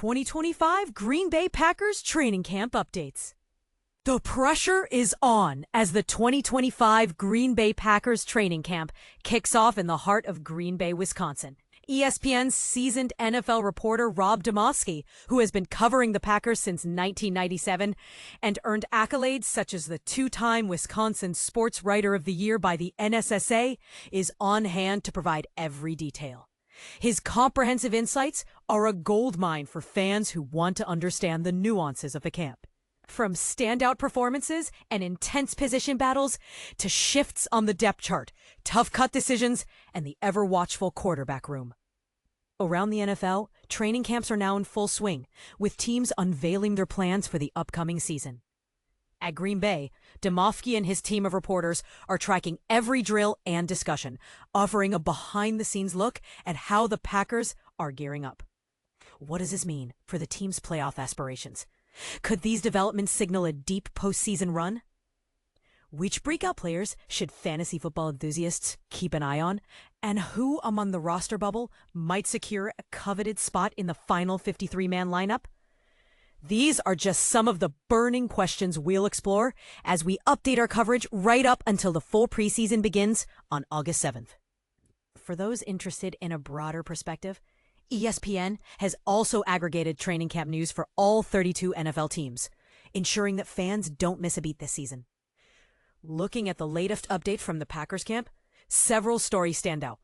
2025 Green Bay Packers training camp updates. The pressure is on as the 2025 Green Bay Packers training camp kicks off in the heart of Green Bay, Wisconsin. ESPN's seasoned NFL reporter Rob Demovsky, who has been covering the Packers since 1997 and earned accolades such as the two-time Wisconsin Sports Writer of the Year by the NSSA, is on hand to provide every detail. His comprehensive insights are a goldmine for fans who want to understand the nuances of the camp. From standout performances and intense position battles to shifts on the depth chart, tough cut decisions, and the ever-watchful quarterback room. Around the NFL, training camps are now in full swing, with teams unveiling their plans for the upcoming season. At Green Bay, Demovsky and his team of reporters are tracking every drill and discussion, offering a behind-the-scenes look at how the Packers are gearing up. What does this mean for the team's playoff aspirations? Could these developments signal a deep postseason run? Which breakout players should fantasy football enthusiasts keep an eye on? And who among the roster bubble might secure a coveted spot in the final 53-man lineup? These are just some of the burning questions we'll explore as we update our coverage right up until the full preseason begins on August 7th. For those interested in a broader perspective, ESPN has also aggregated training camp news for all 32 NFL teams, ensuring that fans don't miss a beat this season. Looking at the latest update from the Packers camp, several stories stand out.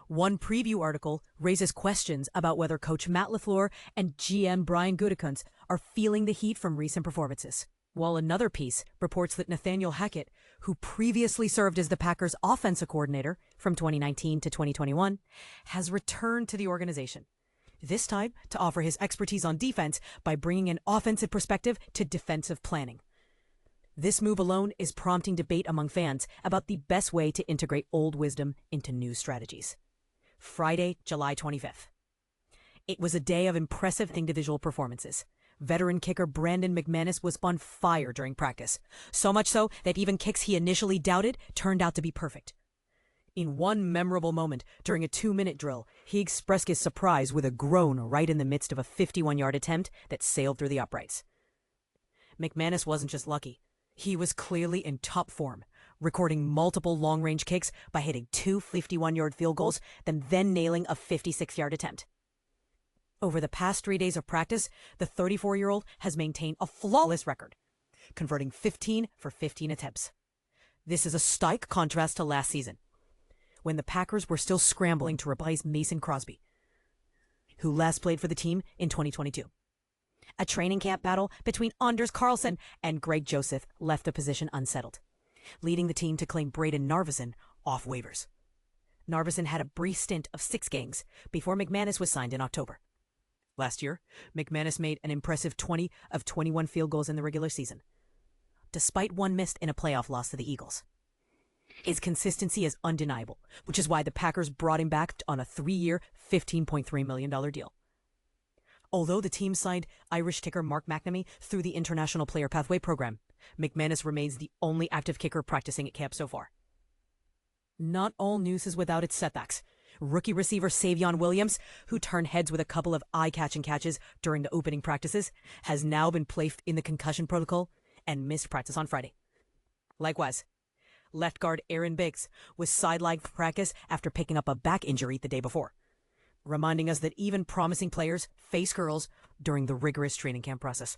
One preview article raises questions about whether Coach Matt LaFleur and GM Brian Gutekunst are feeling the heat from recent performances, while another piece reports that Nathaniel Hackett, who previously served as the Packers' offensive coordinator from 2019 to 2021, has returned to the organization, this time to offer his expertise on defense by bringing an offensive perspective to defensive planning. This move alone is prompting debate among fans about the best way to integrate old wisdom into new strategies. Friday, July 25th. It was a day of impressive individual performances. Veteran kicker Brandon McManus was on fire during practice, so much so that even kicks he initially doubted turned out to be perfect. In one memorable moment during a 2-minute drill, he expressed his surprise with a groan right in the midst of a 51-yard attempt that sailed through the uprights. McManus wasn't just lucky. He was clearly in top form, recording multiple long-range kicks by hitting 2 51-yard field goals, then nailing a 56-yard attempt. Over the past 3 days of practice, the 34-year-old has maintained a flawless record, converting 15 for 15 attempts. This is a stark contrast to last season, when the Packers were still scrambling to replace Mason Crosby, who last played for the team in 2022. A training camp battle between Anders Carlson and Greg Joseph left the position unsettled, leading the team to claim Braden Narveson off waivers. Narveson had a brief stint of 6 games before McManus was signed in October. Last year, McManus made an impressive 20 of 21 field goals in the regular season, despite one missed in a playoff loss to the Eagles. His consistency is undeniable, which is why the Packers brought him back on a 3-year, $15.3 million deal. Although the team signed Irish kicker Mark McNamee through the International Player Pathway program, McManus remains the only active kicker practicing at camp so far. Not all news is without its setbacks. Rookie receiver Savion Williams, who turned heads with a couple of eye-catching catches during the opening practices, has now been placed in the concussion protocol and missed practice on Friday. Likewise, left guard Aaron Biggs was sidelined for practice after picking up a back injury the day before, reminding us that even promising players face curls during the rigorous training camp process.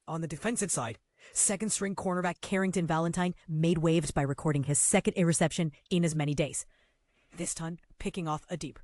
On the defensive side, second-string cornerback Carrington Valentine made waves by recording his second interception in as many days, this time picking off a deep